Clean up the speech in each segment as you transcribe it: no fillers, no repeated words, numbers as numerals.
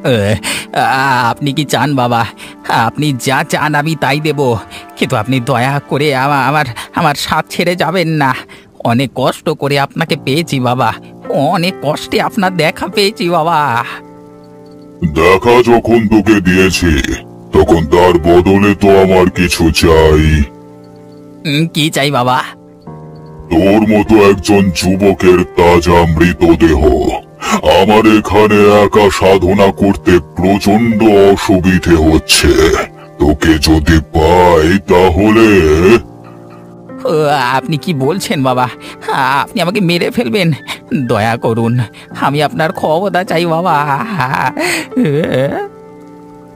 এ, আপনি কি চান বাবা? আপনি যা চান আমি তাই দেব, কিন্তু আপনি দয়া করে আমার আমার সাথ ছেড়ে যাবেন না। অনেক কষ্ট করে আপনাকে পেয়েছি বাবা, অনেক কষ্টে আপনার দেখা পেয়েছি বাবা। দেখা যখন তোকে দিয়েছি, তখন তার বদলে তো আমার কিছু চাই। কি চাই বাবা? তোর মতো একজন যুবকের তাজা মৃতদেহ। আমার এখানে একা সাধনা করতে প্রচন্ড অসুবিধে হচ্ছে। তোকে যদি পাই তাহলে। ও, আপনি কি বলছেন বাবা? আপনি আমাকে মেরে ফেলবেন? দয়া করুন, আমি আপনার ক্ষমতা চাই বাবা।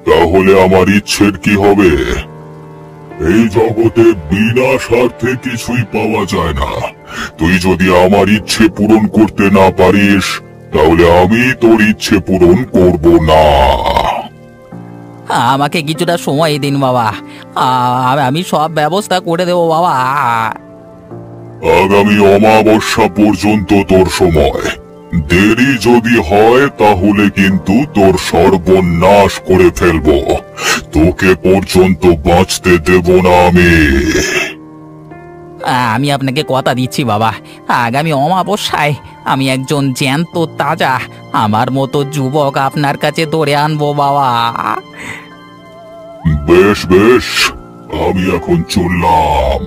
তাহলে আমার ইচ্ছের কি হবে? এই জগতে বিনা স্বার্থে কিছুই পাওয়া যায় না। তুই যদি আমার ইচ্ছে পূরণ করতে না পারিস, তাহলে আমি তোর ইচ্ছে পূরণ করব না। আমাকে কিছুটা সময় দিন বাবা, আমি সব ব্যবস্থা করে দেবো বাবা। আগামী অমাবস্যা পর্যন্ত তোর সময়। দেরি যদি হয় তাহলে কিন্তু তোর সর্বনাশ করে ফেলবো। তোকে পর্যন্ত বাঁচতে দেব না আমি। আমি আপনাকে কথা দিচ্ছি বাবা, আগামী অমাবস্যায় আমি একজন জ্যান্ত তাজা আমার মতো যুবক আপনার কাছে ধরে আনবো বাবা। বেশ বেশ, আমি এখন চললাম।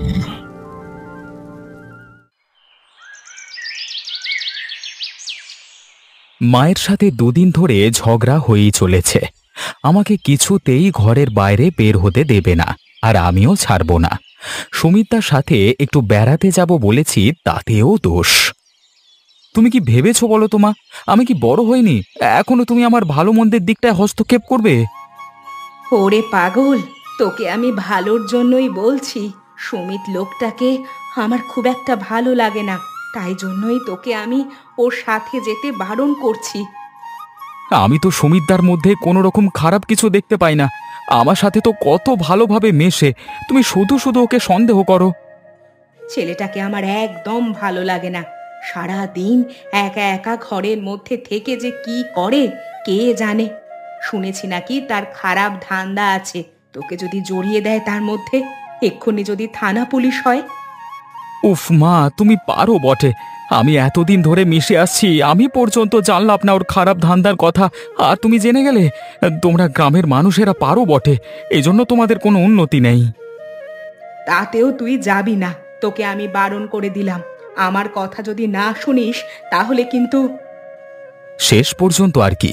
মায়ের সাথে দুদিন ধরে ঝগড়া হয়েই চলেছে। আমাকে কিছুতেই ঘরের বাইরে বের হতে দেবে না, আর আমিও ছাড়ব না। সুমিতার সাথে একটু বেড়াতে যাব বলেছি, তাতেও দোষ। তুমি কি ভেবেছো বলো তো মা? আমি কি বড় হইনি? এখনো তুমি আমার ভালো মন্দের দিকটায় হস্তক্ষেপ করবে? ওরে পাগল, তোকে আমি ভালোর জন্যই বলছি। সুমিত লোকটাকে আমার খুব একটা ভালো লাগে না, তাই জন্যই তোকে আমি ওর সাথে যেতে বারণ করছি। আমি তো সুমিতদার মধ্যে কোনো রকম খারাপ কিছু দেখতে পাই না। আমার সাথে তো কত ভালোভাবে মেশে, তুমি শুধু শুধু ওকে সন্দেহ করো। ছেলেটাকে আমার একদম ভালো লাগে না। সারা দিন একা একা ঘরের মধ্যে থেকে যে কি করে কে জানে। শুনেছি নাকি তার খারাপ ধান্দা আছে। তোকে যদি জড়িয়ে দেয় তার মধ্যে, এক্ষুনি যদি থানা পুলিশ হয়। উফ মা, তুমি পারো বটে। আমি এতদিন ধরে মিশে আসছি, আমি পর্যন্ত জানলাম না ওর খারাপ ধান্দার কথা, আর তুমি জেনে গেলে? তোমরা গ্রামের মানুষেরা পারো বটে, এই জন্য তোমাদের কোনো উন্নতি নেই। তাতেও তুই যাবি না, তোকে আমি বারণ করে দিলাম। আমার কথা যদি না শুনিস তাহলে কিন্তু। শেষ পর্যন্ত আর কি,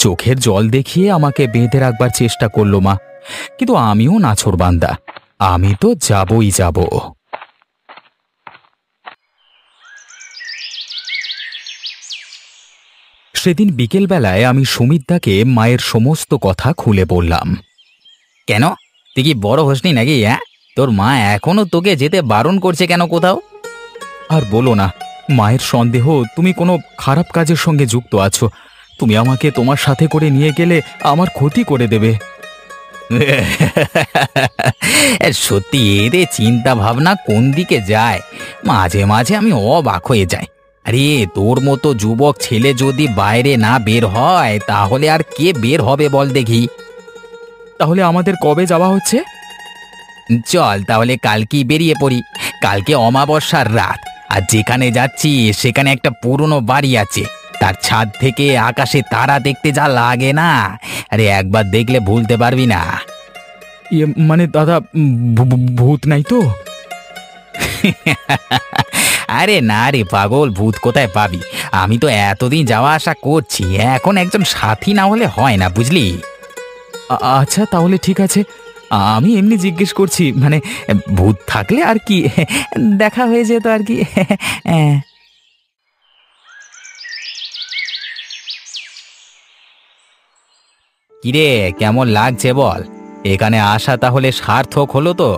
চোখের জল দেখিয়ে আমাকে বেঁধে রাখবার চেষ্টা করলো মা, কিন্তু আমিও নাছোড়বান্দা, আমি তো যাবই যাব। সেদিন বিকেলবেলায় আমি সুমিতদাকে মায়ের সমস্ত কথা খুলে বললাম। কেন, তুই কি বড় হসনি নাকি? তোর মা এখনো তোকে যেতে বারণ করছে কেন কোথাও? আর বলো না, মায়ের সন্দেহ তুমি কোনো খারাপ কাজের সঙ্গে যুক্ত আছো। তুমি আমাকে তোমার সাথে করে নিয়ে গেলে আমার ক্ষতি করে দেবে। সত্যি এদের চিন্তা ভাবনা কোন দিকে যায়, মাঝে মাঝে আমি অবাক হয়ে যাই। আরে তোর মতো যুবক ছেলে যদি বাইরে না বের হয় তাহলে আর কে বের হবে বল দেখি? তাহলে আমাদের কবে যাওয়া হচ্ছে? চল তাহলে কালকেই বেরিয়ে পড়ি। কালকে অমাবস্যার রাত, আর যেখানে যাচ্ছি সেখানে একটা পুরনো বাড়ি আছে। তার ছাদ থেকে আকাশে তারা দেখতে যা লাগে না, আরে একবার দেখলে ভুলতে পারবি না। মানে দাদা, ভূত নাই তো? আরে না রে পাগল, ভূত কোথায় পাবি? আমি তো এতদিন যাওয়া আসা করছি, এখন একজন সাথী না হলে হয় না, বুঝলি? আচ্ছা তাহলে ঠিক আছে, আমি এমনি জিজ্ঞেস করছি, মানে ভূত থাকলে আর কি দেখা হয়ে যেত আর কি। কিরে, কেমন লাগছে বল? এখানে আসা তাহলে সার্থক হলো তো?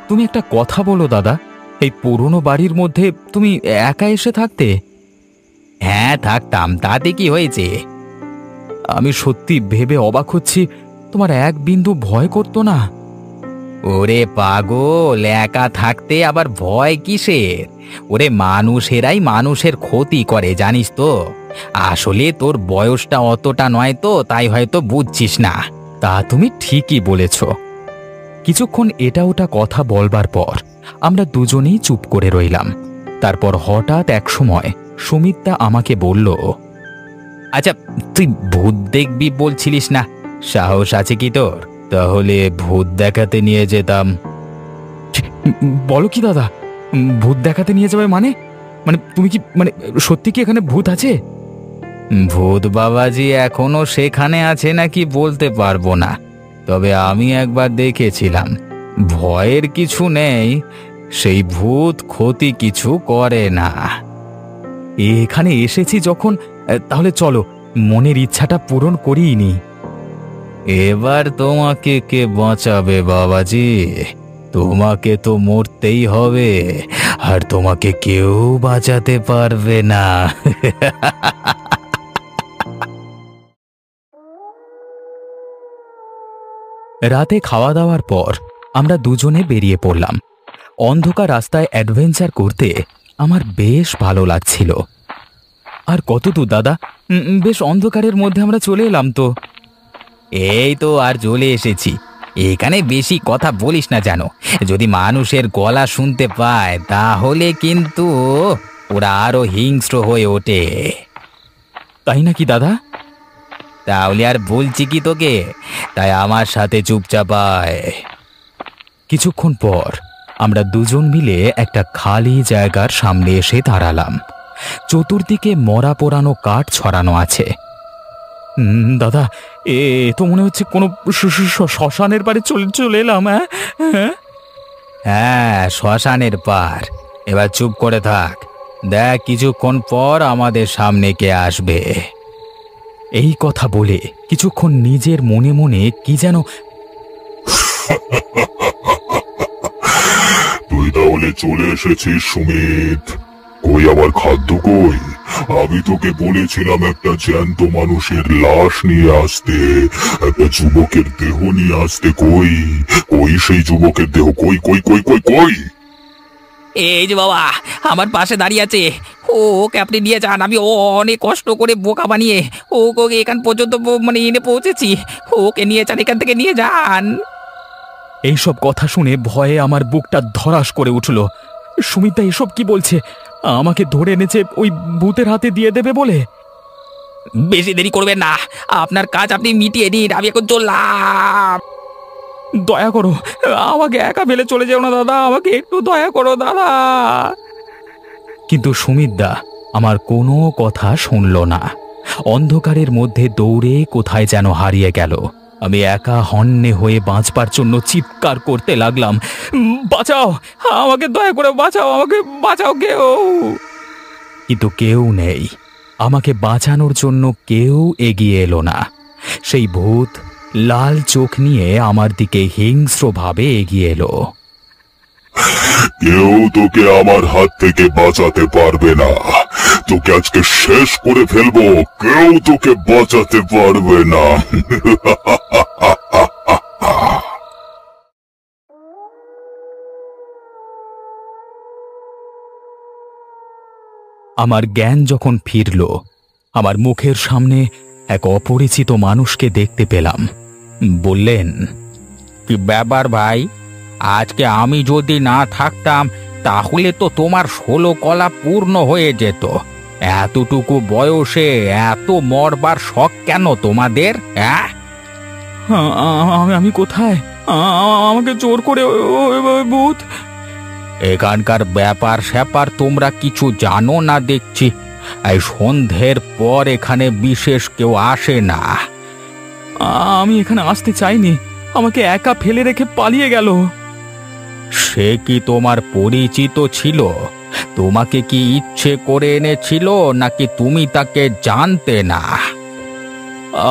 তুমি একটা কথা বলো দাদা, এই পুরনো বাড়ির মধ্যে তুমি একা এসে থাকতে? হ্যাঁ থাকতাম, তাতে কি হয়েছে? আমি সত্যি ভেবে অবাক হচ্ছি, তোমার এক বিন্দু ভয় করতো না? ওরে পাগল, একা থাকতে আবার ভয় কিসের? ওরে মানুষেরাই মানুষের ক্ষতি করে, জানিস তো। আসলে তোর বয়সটা অতটা নয় তো, তাই হয়তো বুঝছিস না। তা তুমি ঠিকই বলেছ। কিছুক্ষণ এটা ওটা কথা বলবার পর আমরা দুজনেই চুপ করে রইলাম। তারপর হঠাৎ এক সময় সুমিত্রা আমাকে বলল, আচ্ছা, তুই ভূত দেখবি বলছিলিস না, সাহস আছে কি তোর? তাহলে ভূত দেখাতে নিয়ে যেতাম। বলো কি দাদা, ভূত দেখাতে নিয়ে যাবে মানে? মানে তুমি কি মানে সত্যি কি এখানে ভূত আছে? ভূত বাবাজি এখনো সেখানে আছে নাকি বলতে পারবো না, তবে আমি একবার দেখেছিলাম। ভয়ের কিছু নেই, সেই ভূত ক্ষতি কিছু করে না। এখানে এসেছি যখন, তাহলে চলো, মনের ইচ্ছাটা পূরণ করিই নি। এবার তোমাকে কে বাঁচাবে বাবাজি? তোমাকে তো মরতেই হবে, আর তোমাকে কেউ বাঁচাতে পারবে না। রাতে খাওয়া দাওয়ার পর আমরা দুজনে বেরিয়ে পড়লাম। অন্ধকার রাস্তায় অ্যাডভেঞ্চার করতে আমার বেশ ভালো লাগছিল। আর কত দূর দাদা? বেশ অন্ধকারের মধ্যে আমরা চলে এলাম তো। এই তো আর চলে এসেছি। এখানে বেশি কথা বলিস না জানো, যদি মানুষের গলা শুনতে পায় তাহলে কিন্তু ওরা আরো হিংস্র হয়ে ওঠে। তাই নাকি দাদা? তাহলে আর বলছি কি তোকে, তাই আমার সাথে চুপচাপ আয়। কিছুক্ষণ পর আমরা দুজন মিলে একটা খালি জায়গার সামনে এসে দাঁড়ালাম। চতুর্দিকে মরা পোড়ানো কাঠ ছড়ানো আছে। দাদা, এ তো মনে হচ্ছে কোনো শ্মশানের পারে চলে এলাম। হ্যাঁ, শ্মশানের পার। এবার চুপ করে থাক, দেখ কিছুক্ষণ পর আমাদের সামনে কে আসবে। এই কথা বলে কিছুক্ষণ নিজের মনে মনে কি যেন। তুই তাহলে চলে এসেছিস সুমিত? কই আমার খাদ্য কই? আমি তোকে বলেছিলাম একটা জ্যান্ত মানুষের লাশ নিয়ে আসতে, একটা যুবকের দেহ নিয়ে আসতে। কই কই সেই যুবকের দেহ? কই কই কই কই কই? এই যে বাবা আমার পাশে দাঁড়িয়ে আছে, ওকে আপনি নিয়ে যান। আমি অনেক কষ্ট করে বোকা বানিয়ে ওকে এখান পর্যন্ত মানে এনে পৌঁছেছি। ওকে নিয়ে যান, এখান থেকে নিয়ে যান। এইসব কথা শুনে ভয়ে আমার বুকটা ধড়াস করে উঠল। সুমিতা এসব কি বলছে? আমাকে ধরে এনেছে ওই ভূতের হাতে দিয়ে দেবে বলে? বেশি দেরি করবেন না, আপনার কাজ আপনি মিটিয়ে নিন, আমি এখন চললাম। দয়া করো, আমাকে একা ফেলে চলে যেও না দাদা, আমাকে একটু দয়া করো দাদা। কিন্তু সুমিতদা আমার কোনো কথা শুনল না। অন্ধকারের মধ্যে দৌড়ে কোথায় যেন হারিয়ে গেল। আমি একা হন্যে হয়ে বাঁচবার জন্য চিৎকার করতে লাগলাম, বাঁচাও আমাকে, দয়া করে বাঁচাও আমাকে, বাঁচাও কেউ। কিন্তু কেউ নেই, আমাকে বাঁচানোর জন্য কেউ এগিয়ে এলো না। সেই ভূত লাল চোখ নিয়ে আমার দিকে হিংস্রভাবে এগিয়ে এলো। কেউ তোকে আমার হাত থেকে বাঁচাতে পারবে না, তোকে আজকে শেষ করে ফেলবো। কেউ তোকে বাঁচাতে পারবে না। আমার জ্ঞান যখন ফিরল, আমার মুখের সামনে এক অপরিচিত মানুষকে দেখতে পেলাম। বললেন, কি ব্যাপার ভাই, আজকে আমি যদি না থাকতাম তাহলে তো তোমার 16 কলা পূর্ণ হয়ে যেত। এতটুকু বয়সে এত মরবার শখ কেন তোমাদের? আমি কোথায়? আমাকে জোর করে ওই ভূত। এখানকার ব্যাপার স্যাপার তোমরা কিছু জানো না দেখছি। এই সন্ধ্যের পর এখানে বিশেষ কেউ আসে না। আমি এখানে আসতে চাইনি, আমাকে একা ফেলে রেখে পালিয়ে গেল। সে কি তোমার পরিচিত ছিল? তোমাকে কি ইচ্ছে করে এনেছিল নাকি তুমি তাকে জানতে না?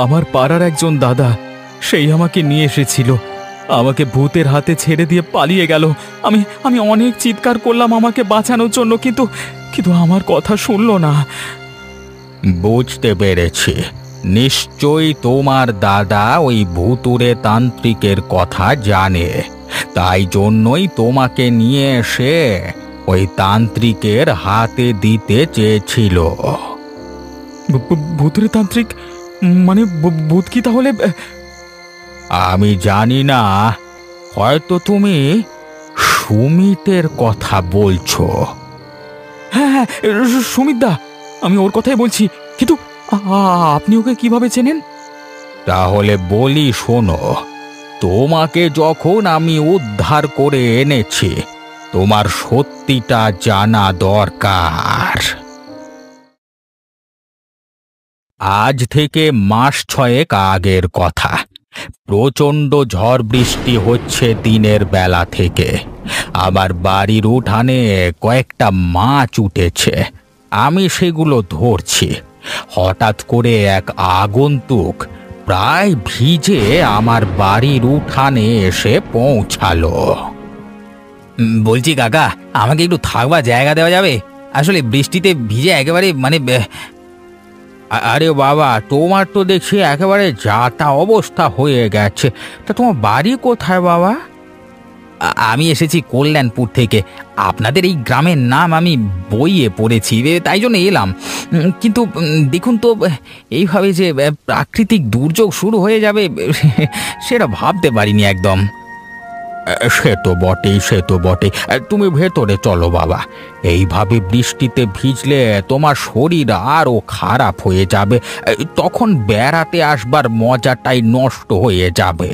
আমার পাড়ার একজন দাদা, সেই আমাকে নিয়ে এসেছিল। আমাকে ভূতের হাতে ছেড়ে দিয়ে পালিয়ে গেল। আমি অনেক চিৎকার করলাম আমাকে বাঁচানোর জন্য, কিন্তু আমার কথা শুনল না। বুঝতে পেরেছি, নিশ্চয়ই তোমার দাদা ওই ভুতুড়ে তান্ত্রিকের কথা জানে, তাই জন্যই তোমাকে নিয়ে এসে ওই তান্ত্রিকের হাতে দিতে চেয়েছিল। ভূতের তান্ত্রিক মানে ভূত কি তাহলে? আমি জানি না, হয়তো তুমি সুমিতের কথা বলছো। হ্যাঁ হ্যাঁ, সুমিত দা, আমি ওর কথাই বলছি, কিন্তু আপনি ওকে কিভাবে চেনেন? তাহলে বলি শোনো, তোমাকে যখন আমি উদ্ধার করে এনেছি, তোমার সত্যিটা জানা দরকার। আজ থেকে মাস 6 আগের কথা। প্রচণ্ড ঝড় বৃষ্টি হচ্ছে দিনের বেলা থেকে। আমার বাড়ির উঠানে কয়েকটা মাছ উঠেছে, আমি সেগুলো ধরছি। হঠাৎ করে এক আগন্তুক প্রায় ভিজে আমার বাড়ির উঠানে এসে পৌঁছালো। বলছি কাকা, আমাকে একটু থাকবার জায়গা দেওয়া যাবে? আসলে বৃষ্টিতে ভিজে একেবারে আরে বাবা, তোমার তো দেখছি একেবারে যাতা অবস্থা হয়ে গেছে। তা তোমার বাড়ি কোথায় বাবা? আমি এসেছি কল্যাণপুর থেকে। আপনাদের এই গ্রামের নাম আমি বইয়ে পড়েছি, তাই জন্য এলাম। কিন্তু দেখুন তো, এইভাবে যে প্রাকৃতিক দুর্যোগ শুরু হয়ে যাবে সেটা ভাবতে পারিনি একদম। সে তো বটেই, সে তো বটেই। তুমি ভেতরে চলো বাবা, এইভাবে বৃষ্টিতে ভিজলে তোমার শরীর আরও খারাপ হয়ে যাবে, তখন বেড়াতে আসবার মজাটাই নষ্ট হয়ে যাবে।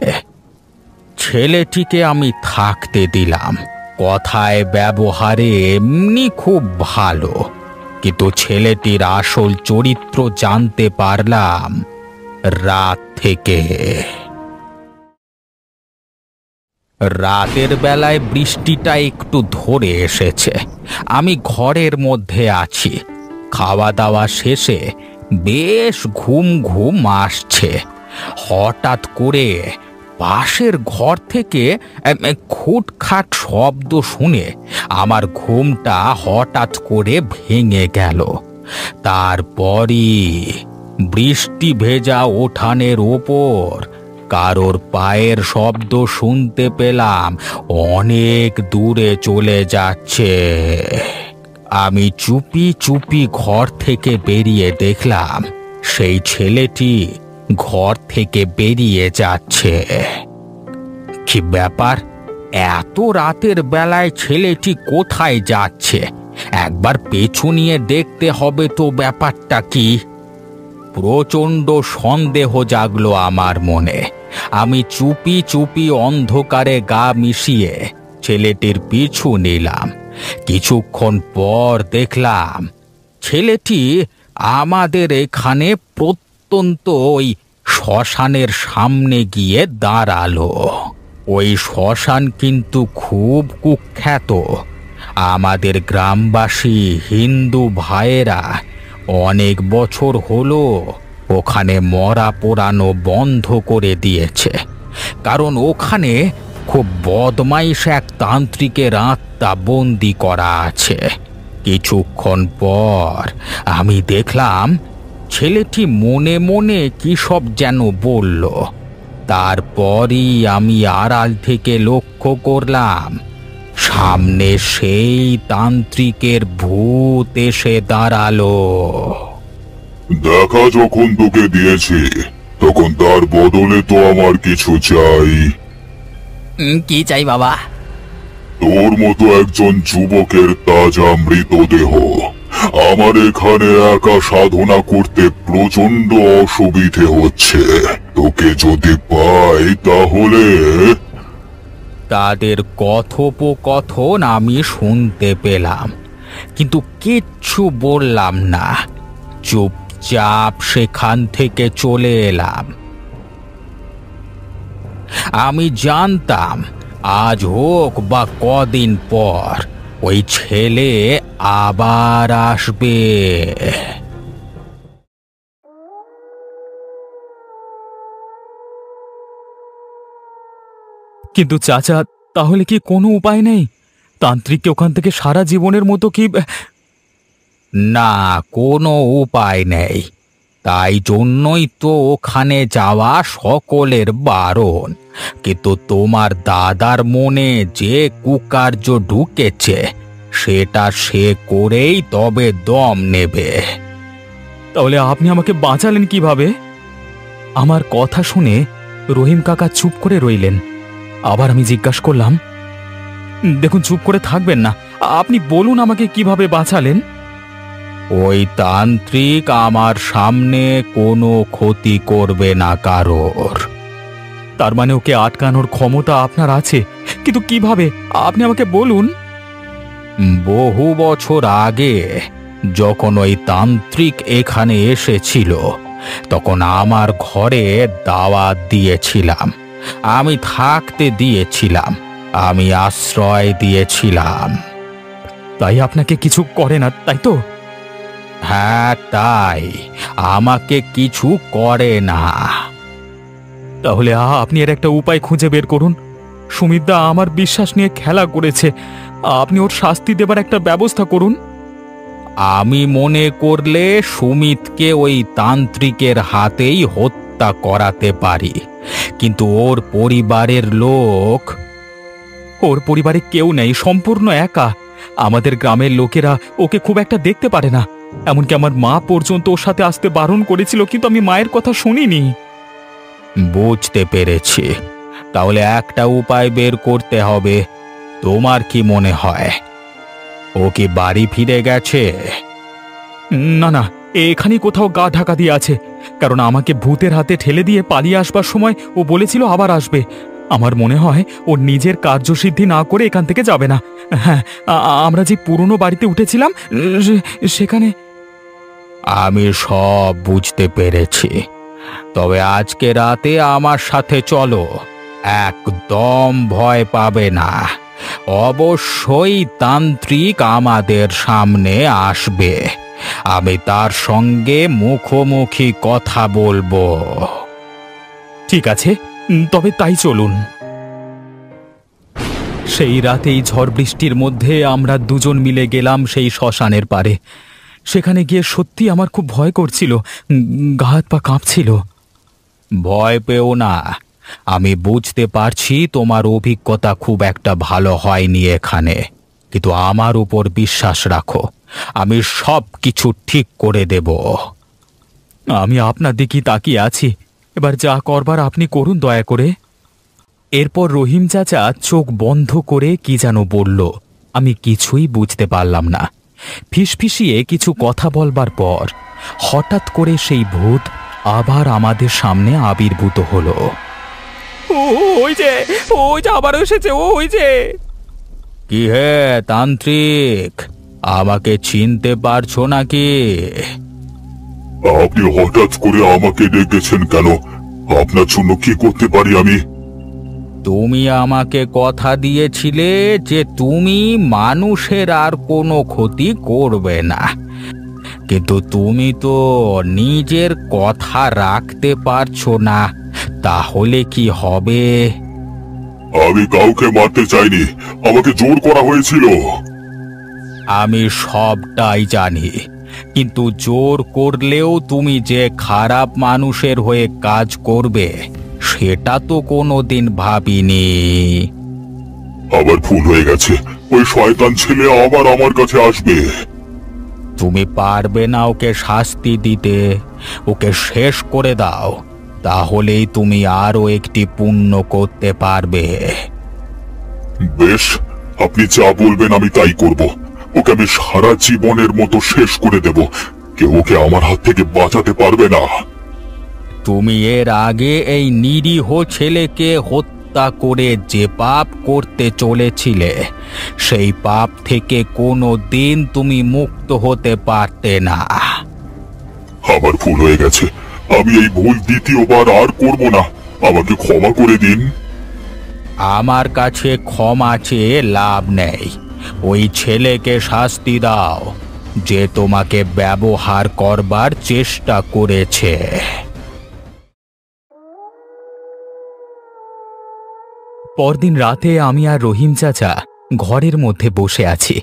ছেলেটিকে আমি থাকতে দিলাম, কথায় ব্যবহারে এমনি খুব ভালো, কিন্তু ছেলেটির আসল চরিত্র জানতে পারলাম রাত থেকে। রাতের বেলায় বৃষ্টিটা একটু ধরে এসেছে, আমি ঘরের মধ্যে আছি। খাওয়া দাওয়া শেষে বেশ ঘুম ঘুম আসছে। হঠাৎ করে পাশের ঘর থেকে খুটখাট শব্দ শুনে আমার ঘুমটা হঠাৎ করে ভেঙে গেল। তারপরই বৃষ্টি ভেজা উঠানের ওপর কারোর পায়ের শব্দ শুনতে পেলাম, অনেক দূরে চলে যাচ্ছে। আমি চুপি চুপি ঘর থেকে বেরিয়ে দেখলাম সেই ছেলেটি ঘর থেকে বেরিয়ে যাচ্ছে। কি ব্যাপার, এত রাতের বেলায় ছেলেটি কোথায় যাচ্ছে? একবার পেছু নিয়ে দেখতে হবে তো ব্যাপারটা কি। প্রচণ্ড সন্দেহ জাগলো আমার মনে। আমি চুপি চুপি অন্ধকারে গা মিশিয়ে ছেলেটির পিছু নিলাম। কিছুক্ষণ পর দেখলাম ছেলেটি আমাদের এখানে প্রত্যন্ত ওই শ্মশানের সামনে গিয়ে দাঁড়ালো। ওই শ্মশান কিন্তু খুব কুখ্যাত। আমাদের গ্রামবাসী হিন্দু ভাইয়েরা অনেক বছর হলো ওখানে মরা পোড়ানো বন্ধ করে দিয়েছে, কারণ ওখানে খুব বদমাইশ এক তান্ত্রিকের আত্মা বন্দি করা আছে। কিছুক্ষণ পর আমি দেখলাম ছেলেটি মনে মনে কি সব যেন বলল। তারপরই আমি আড়াল থেকে লক্ষ্য করলাম সামনে সেই তান্ত্রিকের ভূত এসে দাঁড়ালো। দেখা যখন তোকে দিয়েছি, তখন তার বদলে তো আমার কিছু চাই। কি চাই বাবা? তোর মতো একজন যুবকের তাজা মৃতদেহ। আমার এখানে একা সাধনা করতে প্রচন্ড অসুবিধে হচ্ছে, তোকে যদি পাই তাহলে। তাদের কথোপকথন আমি শুনতে পেলাম, কিন্তু কিচ্ছু বললাম না। চুপচাপ সেখান থেকে চলে এলাম। আমি জানতাম আজ হোক বা কদিন পর ওই ছেলে আবার আসবে। কিন্তু চাচা, তাহলে কি কোনো উপায় নেই? তান্ত্রিককে ওখান থেকে সারা জীবনের মতো কি? না, কোনো উপায় নেই। তাই জন্যই তো ওখানে যাওয়া সকলের বারণ। কিন্তু তোমার দাদার মনে যে কুকার্য ঢুকেছে সেটা সে করেই তবে দম নেবে। তাহলে আপনি আমাকে বাঁচালেন কিভাবে? আমার কথা শুনে রহিম কাকা চুপ করে রইলেন। আবার আমি জিজ্ঞাসা করলাম, দেখুন, চুপ করে থাকবেন না, আপনি বলুন আমাকে কিভাবে বাঁচালেন? ওই তান্ত্রিক আমার সামনে কোনো ক্ষতি করবে না কারোর। তার মানে ওকে আটকানোর ক্ষমতা আপনার আছে, কিন্তু কিভাবে আপনি আমাকে বলুন। বহু বছর আগে যখন ওই তান্ত্রিক এখানে এসেছিল, তখন আমার ঘরে দাওয়াত দিয়েছিলাম, আমি থাকতে দিয়েছিলাম, আমি আশ্রয় দিয়েছিলাম। তাই আপনাকে কিছু করে না, তাই তো? হ্যাঁ, তাই আমাকে কিছু করে না। তাহলে আপনি এর একটা উপায় খুঁজে বের করুন। সুমিতদা আমার বিশ্বাস নিয়ে খেলা করেছে, আপনি ওর শাস্তি দেবার একটা ব্যবস্থা করুন। আমি মনে করলে সুমিতকে ওই তান্ত্রিকের হাতেই হত্যা করাতে পারি, কিন্তু ওর পরিবারের লোক। ওর পরিবারে কেউ নেই, সম্পূর্ণ একা। আমাদের গ্রামের লোকেরা ওকে খুব একটা দেখতে পারে না, এমনকি আমার মা পর্যন্ত ওর সাথে আসতে বারণ করেছিল, কিন্তু আমি মায়ের কথা শুনিনি। বুঝতে পেরেছি, তাহলে একটা উপায় বের করতে হবে। তোমার কি মনে হয় ও কি বাড়ি ফিরে গেছে? না না, এখানেই কোথাও গা ঢাকা দিয়ে আছে, কারণ আমাকে ভূতের হাতে ঠেলে দিয়ে পালিয়ে আসবার সময় ও বলেছিল আবার আসবে। আমার মনে হয় ও নিজের কার্যসিদ্ধি না করে এখান থেকে যাবে না। হ্যাঁ, আমরা যে পুরনো বাড়িতে উঠেছিলাম সেখানে। আমি সব বুঝতে পেরেছি, তবে আজকে রাতে আমার সাথে চলো, একদম ভয় পাবে না। অবশ্যই তান্ত্রিক আমাদের সামনে আসবে, আমি তার সঙ্গে মুখোমুখি কথা বলবো। ঠিক আছে, তবে তাই চলুন। সেই রাতেই ঝড় বৃষ্টির মধ্যে আমরা দুজন মিলে গেলাম সেই শ্মশানের পারে। সেখানে গিয়ে সত্যি আমার খুব ভয় করছিল, গা হাত পা কাঁপছিল। ভয় পেও না, আমি বুঝতে পারছি তোমার অভিজ্ঞতা খুব একটা ভালো হয়নি এখানে, কিন্তু আমার উপর বিশ্বাস রাখো, আমি সব কিছু ঠিক করে দেব। আমি আপনার দিকেই তাকিয়ে আছি, এবার যা করবার আপনি করুন দয়া করে। এরপর রহিম চাচা চোখ বন্ধ করে কি যেন বলল, আমি কিছুই বুঝতে পারলাম না। ফিসফিসিয়ে কিছু কথা বলবার পর হঠাৎ করে সেই ভূত আবার আমাদের সামনে আবির্ভূত হলো। ওই যে আবার এসেছে, ওই যে। কি হে তান্ত্রিক, আমাকে চিনতে পারছো নাকি? আপনি হঠাৎ করে আমাকে ডেকেছেন কেন? আপনার জন্য কি করতে পারি আমি? তুমি আমাকে কথা দিয়েছিলে যে তুমি মানুষের আর কোনো ক্ষতি করবে না, কিন্তু তুমি তো নিজের কথা রাখতে পারছো না, তাহলে কি হবে? আমি কাউকে মারতে চাইনি, আমাকে জোর করা হয়েছিল। আমি সবটাই জানি, কিন্তু জোর করলেও তুমি যে খারাপ মানুষের হয়ে কাজ করবে সেটা তো কোনোদিন ভাবিনি। আবার ভুল হয়ে গেছে, ওই শয়তান ছেলে আবার আমার কাছে আসবে। তুমি পারবে না ওকে শাস্তি দিতে, ওকে শেষ করে দাও, তাহলেই তুমি আরো একটি পুণ্য করতে পারবে। বেশ, আপনি যা বলবেন আমি তাই করব। ওকে আমি সারা জীবনের মতো শেষ করে দেব, কেউ ওকে আমার হাত থেকে বাঁচাতে পারবে না। তুমি এর আগে এই নিরীহ ছেলেকে হত্যা করে যে পাপ করতে চলেছিলে, সেই পাপ থেকে কোনো দিন তুমি মুক্ত হতে পারতে না। আমার ভুল হয়ে গেছে, আমি এই ভুল দ্বিতীয়বার আর করব না, আমাকে ক্ষমা করে দিন। আমার কাছে ক্ষমা চেয়ে লাভ নেই, ওই ছেলেকে শাস্তি দাও যে তোমাকে ব্যবহার করবার চেষ্টা করেছে। পরদিন রাতে আমি আর রহিম চাচা ঘরের মধ্যে বসে আছি।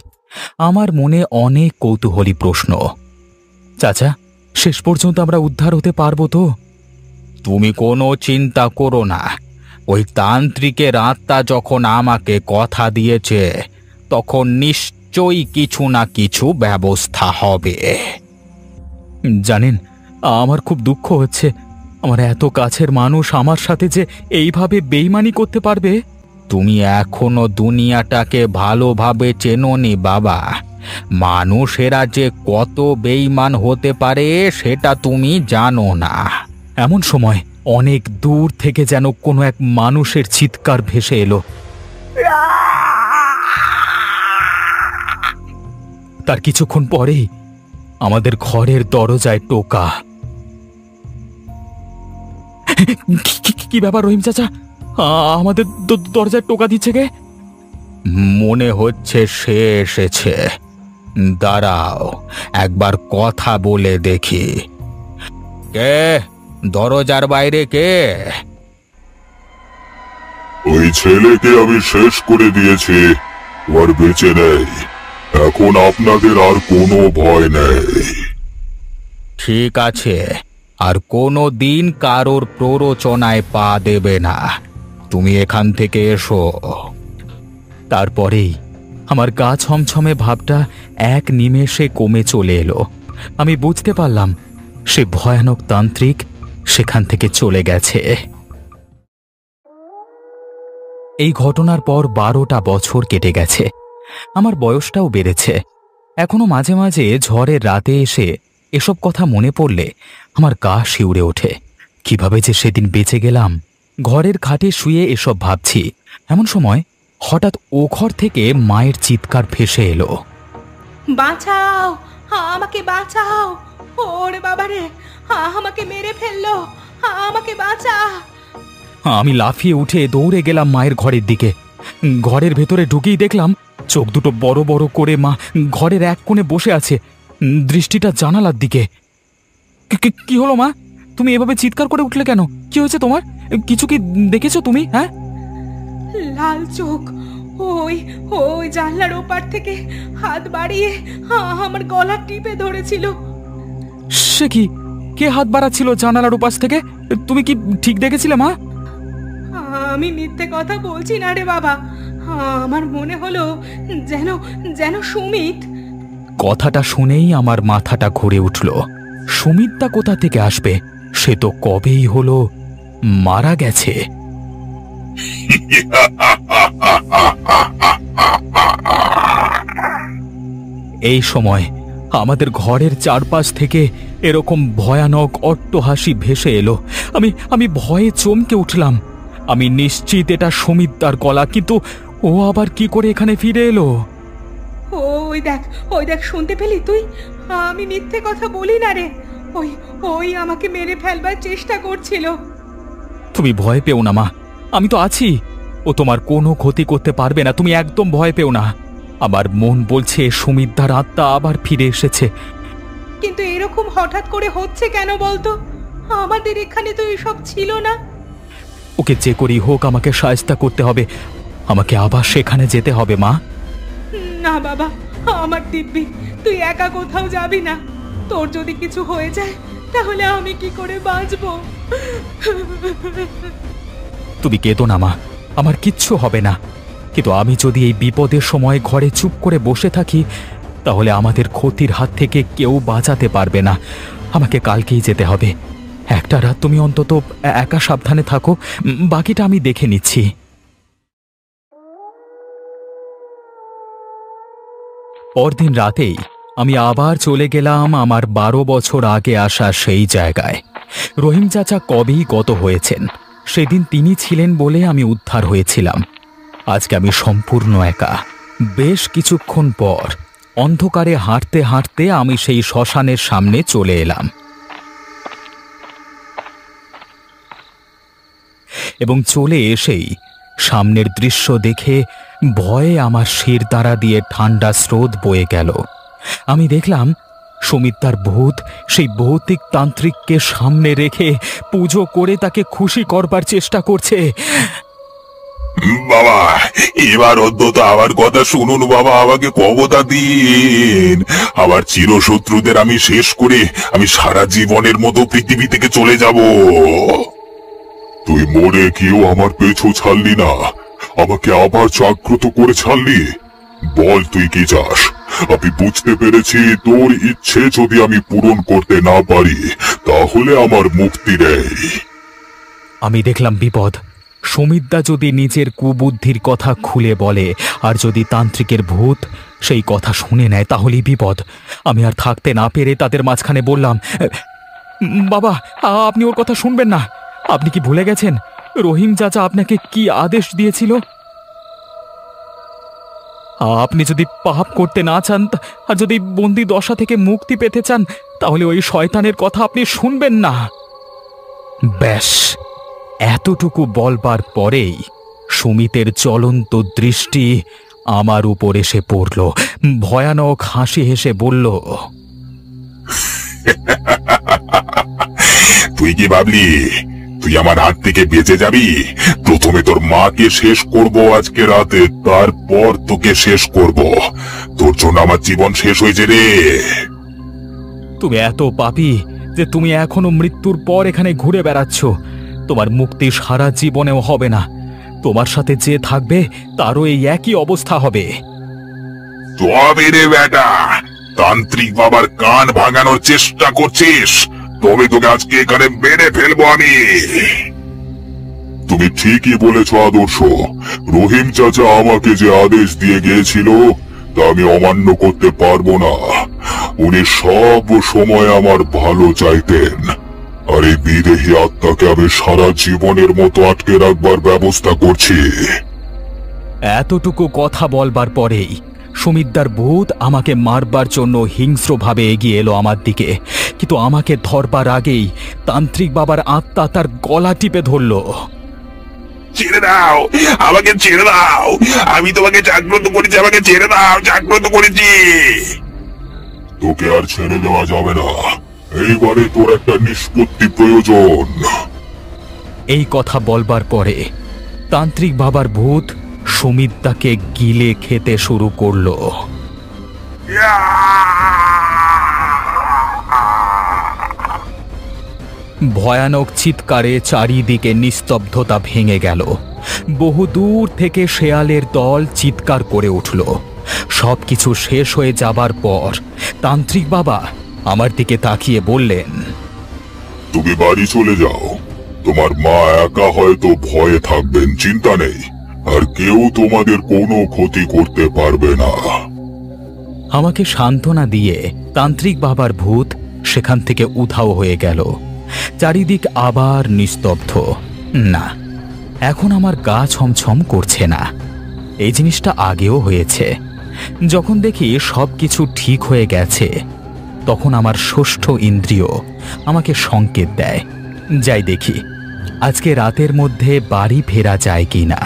আমার মনে অনেক কৌতূহলী প্রশ্ন। চাচা, শেষ পর্যন্ত আমরা উদ্ধার হতে পারবো তো? তুমি কোনো চিন্তা করো না, ওই তান্ত্রিকের আত্মা যখন আমাকে কথা দিয়েছে তখন নিশ্চয়ই কিছু না কিছু ব্যবস্থা হবে। জানেন, আমার খুব দুঃখ হচ্ছে। আমার এত কাছের মানুষ আমার সাথে যে এইভাবে বেইমানি করতে পারবে। তুমি এখনো দুনিয়াটাকে ভালোভাবে চেনোনি বাবা। মানুষেরা যে কত বেইমান হতে পারে সেটা তুমি জানো না। এমন সময় অনেক দূর থেকে যেন কোনো এক মানুষের চিৎকার ভেসে এলো। তার কিছুক্ষণ পরেই আমাদের ঘরের দরজায় টোকা। কি ব্যাপার রহিম চাচা, আমাদের দরজায় টোকা দিচ্ছে কে? মনে হচ্ছে সে এসেছে। দাঁড়াও, একবার কথা বলে দেখি। কে দরজার বাইরে? কে? ওই ছেলেকে আমি শেষ করে দিয়েছি, ওর বেঁচে নেই। এখন আপনাদের আর কোনো ভয় নেই। ঠিক আছে, আর কোনো দিন কারোর প্ররোচনায় পা দেবে না। তুমি এখান থেকে এসো। তারপরেই আমার গা ছমছমে ভাবটা এক নিমেষে কমে চলে এলো। আমি বুঝতে পারলাম সে ভয়ানক তান্ত্রিক সেখান থেকে চলে গেছে। এই ঘটনার পর 12টা বছর কেটে গেছে। আমার বয়সটাও বেড়েছে। এখনো মাঝে মাঝে ঝড়ের রাতে এসে এসব কথা মনে পড়লে আমার গা শিউরে ওঠে। কিভাবে যে সেদিন বেঁচে গেলাম। ঘরের খাটে শুয়ে এসব ভাবছি, এমন সময় হঠাৎ ও ঘর থেকে মায়ের চিৎকার ভেসে এলো। বাঁচাও, আমাকে বাঁচাও! ওরে বাবারে, আমাকে মেরে ফেললো! আমাকে বাঁচা! আমি লাফিয়ে উঠে দৌড়ে গেলাম মায়ের ঘরের দিকে। ঘরের ভেতরে ঢুকেই দেখলাম চোখ দুটো বড় বড় করে মা ঘরের এক কোণে বসে আছে, দৃষ্টিটা জানালার দিকে। কি হলো মা, তুমি এভাবে চিৎকার করে উঠলে কেন? কি হয়েছে তোমার? কিছু কি দেখেছো তুমি? হ্যাঁ, লাল চোখ, ওই ওই জানলার ওপার থেকে হাত বাড়িয়ে আমার গলা টিপে ধরেছিল। সে কি? কে হাত বাড়াচ্ছিল জানালার ওপাশ থেকে? তুমি কি ঠিক দেখেছিলে মা? আমি মিথ্যে কথা বলছি না রে বাবা, আমার মনে হলো যেন যেন সুমিত। কথাটা শুনেই আমার মাথাটা ঘুরে উঠল। সুমিতটা কোথা থেকে আসবে? সে তো কবেই হলো মারা গেছে। এই সময় আমাদের ঘরের চারপাশ থেকে এরকম ভয়ানক অট্টহাসি ভেসে এলো। আমি ভয়ে চমকে উঠলাম। আমি নিশ্চিত এটা সুমিতদার গলা, কিন্তু ও আবার কি করে এখানে ফিরে এলো? ওই দেখ, শুনতে পেলি তুই? আমি মিথ্যে কথা বলি না রে। ওই ওই আমাকে মেরে ফেলবার চেষ্টা করছিল। তুমি ভয় পেও না মা, আমি তো আছি। ও তোমার কোনো ক্ষতি করতে পারবে না, তুমি একদম ভয় পেও না। আমার মন বলছে সুমিতদার আত্মা আবার ফিরে এসেছে। কিন্তু এরকম হঠাৎ করে হচ্ছে কেন বলতো? আমাদের এখানে তো এসব ছিল না। ওকে যে করি হোক আমাকে সাহায্য করতে হবে। আমাকে আবার সেখানে যেতে হবে মা। না বাবা, আমার দিব্যি, তুই একা কোথাও যাবি না। তোর যদি কিছু হয়ে যায় তাহলে আমি কি করে বাঁচবো? তুমি কেঁদো না মা, আমার কিচ্ছু হবে না। কিন্তু আমি যদি এই বিপদের সময় ঘরে চুপ করে বসে থাকি তাহলে আমাদের ক্ষতির হাত থেকে কেউ বাঁচাতে পারবে না। আমাকে কালকেই যেতে হবে। একটা রাত তুমি অন্তত একা সাবধানে থাকো, বাকিটা আমি দেখে নিচ্ছি। পরদিন রাতেই আমি আবার চলে গেলাম আমার 12 বছর আগে আসা সেই জায়গায়। রহিম চাচা কবেই গত হয়েছেন। সেদিন তিনি ছিলেন বলে আমি উদ্ধার হয়েছিলাম। আজকে আমি সম্পূর্ণ একা। বেশ কিছুক্ষণ পর অন্ধকারে হাঁটতে হাঁটতে আমি সেই শ্মশানের সামনে চলে এলাম এবং চলে এসেই সামনের দৃশ্য দেখে ভয়ে আমার শিরদাঁড়া দিয়ে ঠান্ডা স্রোত বয়ে গেল। আমি দেখলাম সুমিত্রার ভূত সেই ভৌতিক তান্ত্রিককে সামনে রেখে পুজো করে তাকে খুশি করবার চেষ্টা করছে। বাবা, এবার অন্তত আমার কথা শুনুন বাবা, আমাকে ক্ষমতা দিন। আমার চিরশত্রুদের আমি শেষ করে আমি সারা জীবনের মতো পৃথিবী থেকে চলে যাব। তুই মরে কেউ আমার পেছু ছাড়লি না, আমাকে আবার জাগ্রত করে ছাড়লি। বল তুই কি চাস? আমি বুঝতে পেরেছি তোর ইচ্ছে যদি আমি পূরণ করতে না পারি তাহলে আমার মুক্তি নেই। আমি দেখলাম বিপদ। সুমিতদা যদি নিজের কুবুদ্ধির কথা খুলে বলে আর যদি তান্ত্রিকের ভূত সেই কথা শুনে নেয় তাহলেই বিপদ। আমি আর থাকতে না পেরে তাদের মাঝখানে বললাম, বাবা আপনি ওর কথা শুনবেন না। আপনি কি ভুলে গেছেন রহিম চাচা আপনাকে কি আদেশ দিয়েছিল? আপনি যদি পাপ করতে না চান আর যদি বন্দি দশা থেকে মুক্তি পেতে চান তাহলে ওই শয়তানের কথা আপনি শুনবেন না। ব্যাস, এতটুকু বলবার পরেই সুমিতের জ্বলন্ত দৃষ্টি আমার উপর এসে পড়ল। ভয়ানক হাসি হেসে বলল, তুই কি ভাবলি তুই আমার হাত থেকে বেঁচে যাবি? প্রথমে তোর মাকে শেষ করব আজকে রাতে, তারপর তোকে শেষ করব। তোর জন্য আমার জীবন শেষ হয়েছে রে। তুমি এত পাপী যে তুমি এখনো মৃত্যুর পর এখানে ঘুরে বেড়াচ্ছ। তোমার মুক্তি সারা জীবনেও হবে না। তোমার সাথে যে থাকবে তারও এই একই অবস্থা হবে। তবে রে বেটা, তান্ত্রিক বাবার কান ভাঙানোর চেষ্টা করছিস? তবে তোকে আজকে এখানে মেরে ফেলবো আমি। তুমি ঠিকই বলেছ আদর্শ। রহিম চাচা আমাকে যে আদেশ দিয়ে গিয়েছিল তা আমি অমান্য করতে পারবো না। উনি সব সময় আমার ভালো চাইতেন, আর এই বিদেহী আত্মাকে আমি সারা জীবনের মতো আটকে রাখবার ব্যবস্থা করছি। এতটুকু কথা বলবার পরেই সুমিতদার ভূত আমাকে মারবার জন্য হিংস্রভাবে এগিয়ে এলো আমার দিকে। কিন্তু আমাকে ধরবার আগেই তান্ত্রিক বাবার আত্মা তার গলা টিপে ধরল। ছেড়ে দাও, আমাকে ছেড়ে দাও। আমি তোমাকে জাগ্রত করেছি, আমাকে ছেড়ে দাও, জাগ্রত করেছি। তোকে আর ছেড়ে দেওয়া যাবে না। এইবারে তোর একটা নিষ্পত্তি প্রয়োজন। এই কথা বলবার পরে তান্ত্রিক বাবার ভূত সুমিতদাকে গিলে খেতে শুরু করলো। ভয়ানক চিৎকারে চারিদিকে নিস্তব্ধতা ভেঙে গেল। বহুদূর থেকে শেয়ালের দল চিৎকার করে উঠল। সবকিছু শেষ হয়ে যাবার পর তান্ত্রিক বাবা আমার দিকে তাকিয়ে বললেন, তুমি বাড়ি চলে যাও। তোমার মা একা হয়তো ভয়ে থাকবেন, চিন্তা নেই। আর কেউ তোমাদের কোনো ক্ষতি করতে পারবে না। আমাকে সান্ত্বনা দিয়ে তান্ত্রিক বাবার ভূত সেখান থেকে উধাও হয়ে গেল। চারিদিক আবার নিস্তব্ধ। না, এখন আমার গা ছমছম করছে না। এই জিনিসটা আগেও হয়েছে। যখন দেখি সবকিছু ঠিক হয়ে গেছে তখন আমার ষষ্ঠ ইন্দ্রিয় আমাকে সংকেত দেয়। যাই দেখি আজকে রাতের মধ্যে বাড়ি ফেরা যায় কিনা।